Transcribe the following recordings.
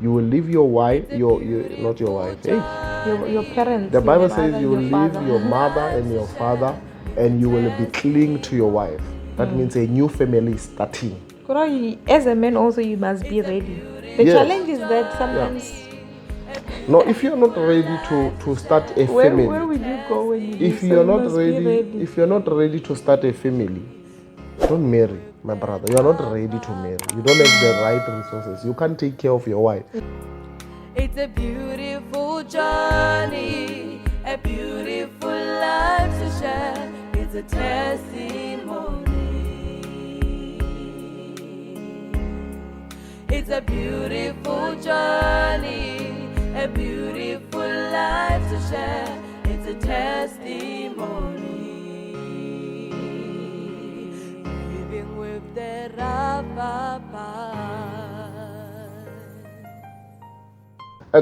You will leave your wife, not your wife. Hey, Your parents. the Bible your says mother, you will your leave father. your mother and your father, and you will be cling to your wife. That means a new family is starting. As a man also you must be ready. The Yes. challenge is that sometimes No, if you're not ready to start a family, where will you go when you leave? if So you're you not must be ready, ready. if you're not ready to start a family, don't marry, my brother. You are not ready to marry. You don't have the right resources. You can't take care of your wife. It's a beautiful journey, a beautiful life to share. It's a testimony. It's a beautiful journey, a beautiful life to share. It's a testimony. Living with the Rafapas.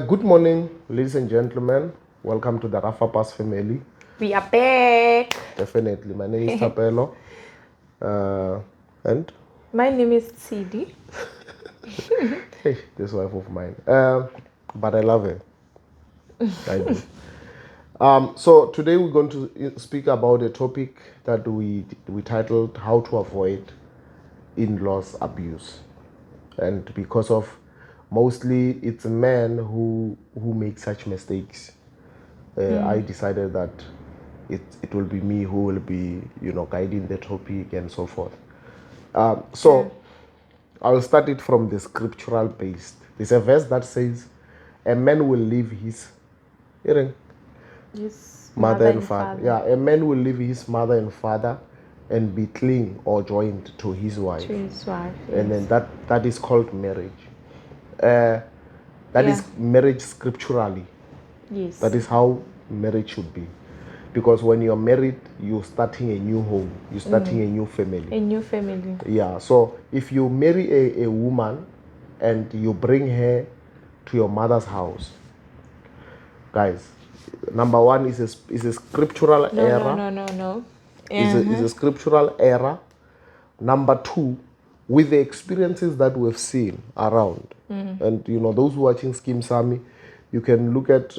Good morning, ladies and gentlemen. Welcome to the RAFAPA'S family. We are back. Definitely. My name is Tapelo. And My name is CD. hey, this wife of mine. But I love her. I do. So today we're going to speak about a topic that we titled "How to Avoid In-Laws Abuse," and because of mostly it's men who make such mistakes, I decided that it will be me who will be guiding the topic and so forth. So I will start it from the scriptural based. There's a verse that says, "A man will leave his Yes, mother and father." Yeah, a man will leave his mother and father and be cling or joined to his wife. To his wife. And then that is called marriage. That is marriage scripturally. Yes. That is how marriage should be. Because when you're married, you're starting a new home. You're starting a new family. A new family. Yeah. So if you marry a woman and you bring her to your mother's house, guys, number one is a scriptural error. No. Is a scriptural error. Number two, with the experiences that we've seen around, and those watching Skim Sami, you can look at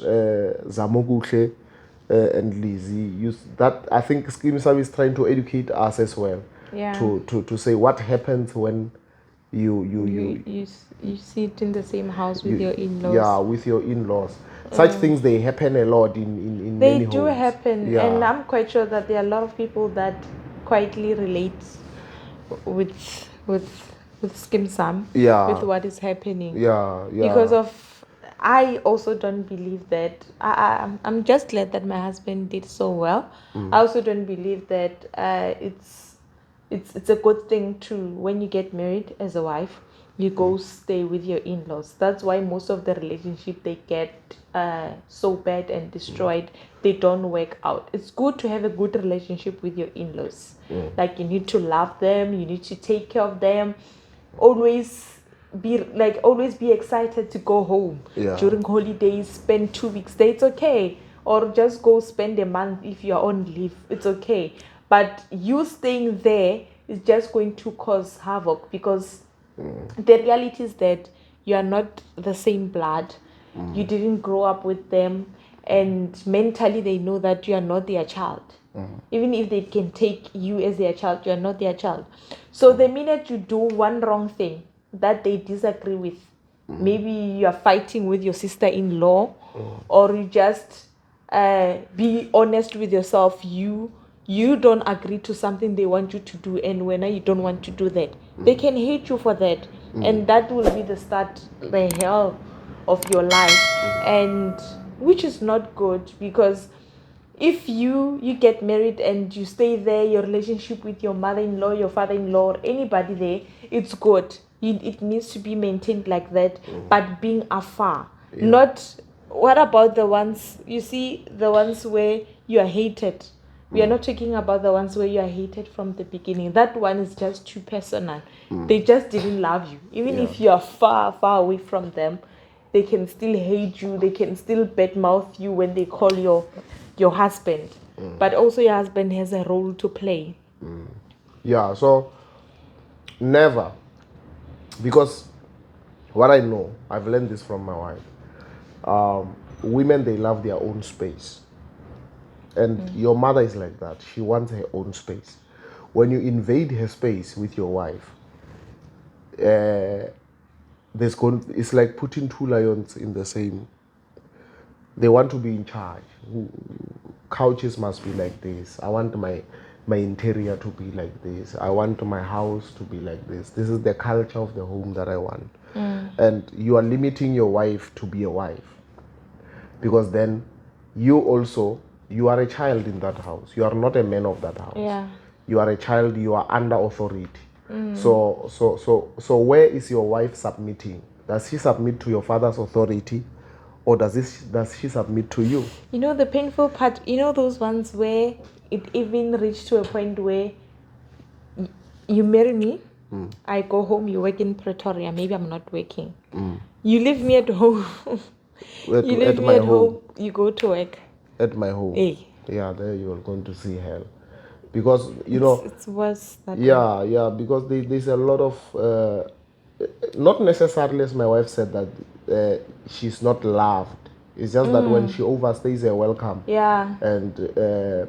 Zamogukle and Lizzie. That I think Skim Sami is trying to educate us as well. Yeah. To say what happens when you see it in the same house with your in-laws. Yeah, with your in-laws. Such things, they happen a lot in They many do homes. happen, Yeah. and I'm quite sure that there are a lot of people that quietly relate with Skim Sam. Yeah. With what is happening. Yeah. Because of, I also don't believe that. I'm just glad that my husband did so well. I also don't believe that it's a good thing to, when you get married as a wife, you go stay with your in-laws. That's why most of the relationship, they get so bad and destroyed. They don't work out. It's good to have a good relationship with your in-laws. Like, you need to love them, you need to take care of them, always be excited to go home. Yeah. During holidays, spend 2 weeks there, it's okay. Or just go spend a month if you're on leave, it's okay. But you staying there is just going to cause havoc, because the reality is that you are not the same blood. You didn't grow up with them, and mentally they know that you are not their child. Even if they can take you as their child, you are not their child. So the minute you do one wrong thing that they disagree with, maybe you are fighting with your sister-in-law, or you just be honest with yourself, you don't agree to something they want you to do, and when you don't want to do that, they can hate you for that. And that will be the hell of your life, and which is not good. Because if you get married and you stay there, your relationship with your mother-in-law, your father-in-law, or anybody there, it's good. It needs to be maintained like that, but being afar. Not, what about the ones, you see, the ones where you are hated? We are not talking about the ones where you are hated from the beginning. That one is just too personal. They just didn't love you. Even if you are far away from them, they can still hate you. They can still badmouth you when they call your husband. But also your husband has a role to play. Yeah. So never, because What I know, I've learned this from my wife. Women, they love their own space. And your mother is like that. She wants her own space. When you invade her space with your wife, it's like putting two lions in the same. They want to be in charge. Couches must be like this. I want my interior to be like this. I want my house to be like this. This is the culture of the home that I want. And you are limiting your wife to be a wife, because then you are a child in that house. You are not a man of that house. Yeah. You are a child. You are under authority. So where is your wife submitting? Does she submit to your father's authority, or does she submit to you? You know, the painful part, you know, those ones where it even reached to a point where you marry me, I go home, you work in Pretoria, maybe I'm not working. You leave me at home. You leave me at home, you go to work. At my home. Hey. Yeah, there you are going to see hell. Because, you know... It's worse that way. Yeah, because there's a lot of... not necessarily, as my wife said, that she's not loved. It's just that when she overstays her welcome, Yeah. and The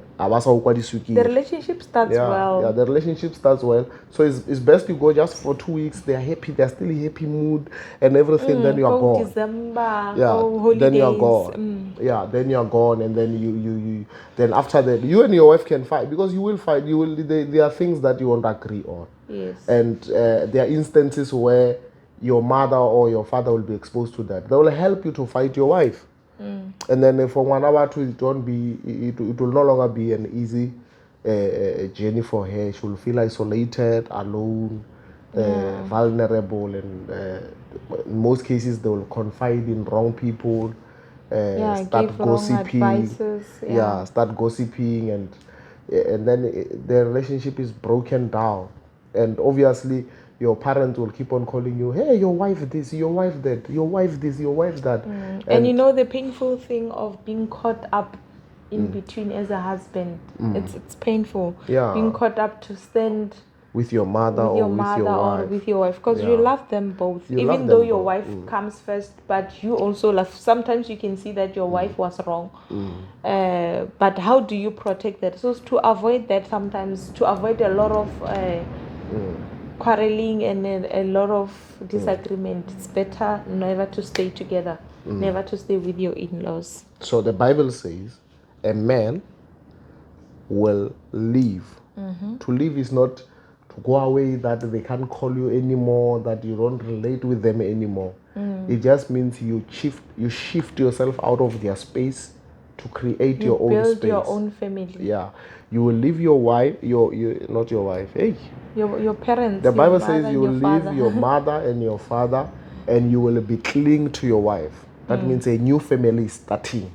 relationship starts well. Yeah, the relationship starts well. So it's best you go just for 2 weeks. They're happy, they're still in happy mood and everything. Then you are gone. December, Yeah, holidays. then you are gone. Yeah, then you are gone, and then you then after that, you and your wife can fight, because you will fight. There are things that you won't agree on. Yes. And there are instances where your mother or your father will be exposed to that. They will help you to fight your wife. And then for 1 hour to it will no longer be an easy journey for her. She will feel isolated, alone, vulnerable, and in most cases they will confide in wrong people, start gossiping. Start gossiping, and then the relationship is broken down. And obviously your parents will keep on calling you, hey, your wife this, your wife that, your wife this, your wife that. And you know the painful thing of being caught up in between as a husband. It's painful. Yeah. Being caught up to stand with your mother or with your wife, because you love them both. Even though your wife comes first, but you also love. Sometimes you can see that your wife was wrong. But how do you protect that? So to avoid that, sometimes to avoid a lot of quarreling and a lot of disagreement, it's better never to stay together, never to stay with your in-laws. So the Bible says a man will leave. To leave is not to go away, that they can't call you anymore, that you don't relate with them anymore. It just means you shift yourself out of their space to create your own space. Build your own family. Yeah, you will leave your wife, not your wife. Hey, your parents. The Bible says you will leave your mother and your father, and you will be clinging to your wife. That means a new family is starting.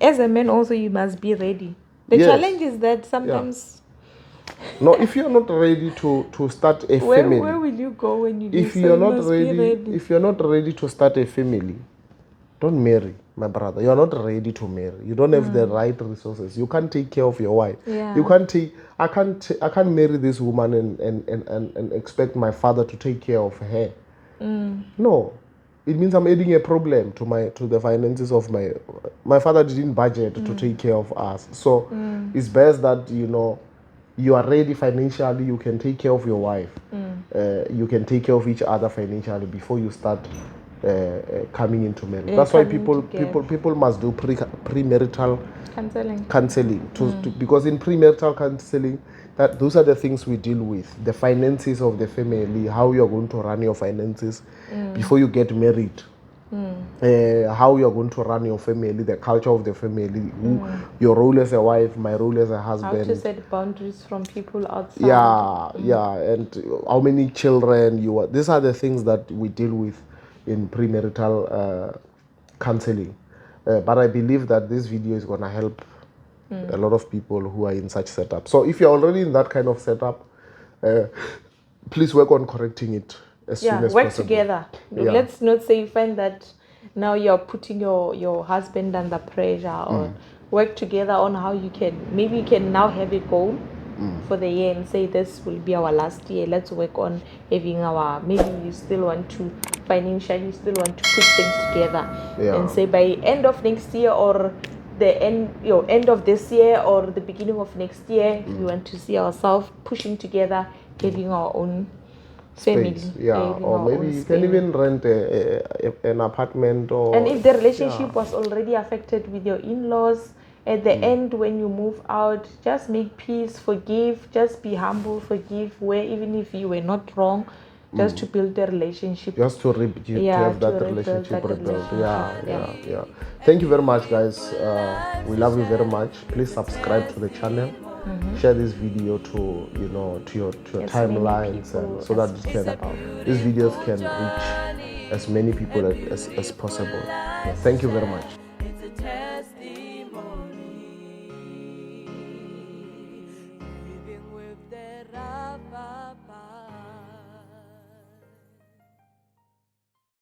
As a man, also you must be ready. The challenge is that sometimes. No, if you're not ready to start a family, where will you go when you? If you're not ready to start a family, don't marry, my brother. You're not ready to marry. You don't have the right resources. You can't take care of your wife. Yeah. You can't take. I can't marry this woman and expect my father to take care of her. No, it means I'm adding a problem to the finances of my father didn't budget to take care of us. So it's best that you are ready financially. You can take care of your wife. You can take care of each other financially before you start coming into marriage. That's why people must do premarital counseling because in premarital counseling, those are the things we deal with: the finances of the family, how you're going to run your finances before you get married. How you're going to run your family, the culture of the family, your role as a wife, my role as a husband. How to set boundaries from people outside. Yeah, and how many children you are. These are the things that we deal with in premarital counseling. But I believe that this video is going to help a lot of people who are in such setup. So if you're already in that kind of setup, please work on correcting it as soon as work possible. together. Let's not say you find that now you're putting your husband under pressure, or work together on how you can now have a goal for the year and say this will be our last year. Let's work on having our, maybe you still want to financially, you still want to put things together, Yeah. and say by end of next year or the end of this year or the beginning of next year, we want to see ourselves pushing together, having our own family, Space, yeah, having or our maybe own you can space. even rent an apartment, or And if the relationship was already affected with your in-laws, at the Mm. end when you move out, just make peace, forgive, just be humble, forgive, where even if you were not wrong, just to build the relationship. just to have to that rebuild relationship that rebuilt. relationship, Yeah. Thank you very much, guys. We love you very much. Please subscribe to the channel. Share this video to your As timelines, many and people so as that possible. these videos can reach as many people as possible. Thank you very much.